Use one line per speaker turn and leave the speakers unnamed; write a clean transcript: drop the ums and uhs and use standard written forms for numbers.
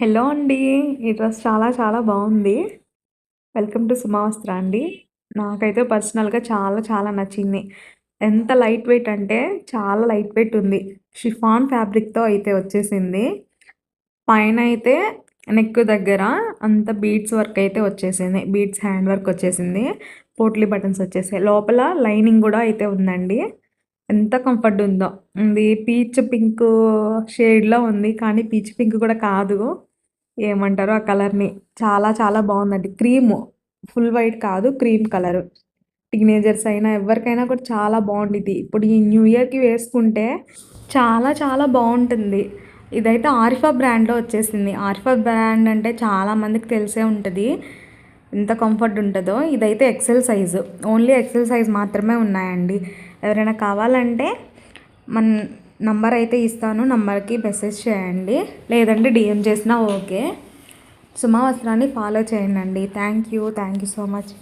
Hello అండి. ఈ dress చాలా చాలా బావుంది. వెల్కమ్ టు సుమవస్త్ర అండి. నాకైతే పర్సనల్‌గా చాలా చాలా నచ్చింది. ఎంత లైట్ వెయిట్ అంటే చాలా లైట్ వెయిట్ ఉంది. షిఫాన్ ఫ్యాబ్రిక్‌తో అయితే వచ్చేసింది. పైనైతే నెక్ దగ్గర అంత బీడ్స్ వర్క్ అయితే వచ్చేసింది. బీడ్స్ హ్యాండ్ వర్క్ వచ్చేసింది. పోట్లీ బటన్స్ వచ్చేసాయి. లోపల లైనింగ్ గూడా అయితే ఉందండి. ఎంత కంఫర్ట్ ఉందో. ఇది పీచ్ పింక్ షేడ్‌లో ఉంది. కానీ పీచ్ పింక్ కూడా కాదు. ఏమంటారో ఆ కలర్‌ని. చాలా చాలా బావుందండి. క్రీము. ఫుల్ వైట్ కాదు. Cream colour. టీనేజర్స్ అయినా ఎవరికైనా కూడా చాలా బావుండిద్ది. ఇప్పుడు ఈ న్యూ ఇయర్‌కి వేసుకుంటే చాలా చాలా బావుంటుంది. ఇదైతే ఆరిఫా బ్రాండ్‌లో వచ్చేసింది. ఆరిఫా బ్రాండ్ అంటే చాలా మందికి తెలిసే ఉంటది. ఎంత కంఫర్ట్ ఉంటదో. ఇదైతే XL size. Only XL size మాత్రమే ఉన్నాయండి. ఎవరైనా కావాలంటే మన నంబర్ అయితే ఇస్తాను. నంబర్‌కి మెసేజ్ చేయండి. లేదంటే డీఎం చేసినా ఓకే. సుమా వస్త్రాన్ని ఫాలో చేయండండి. Thank you so much.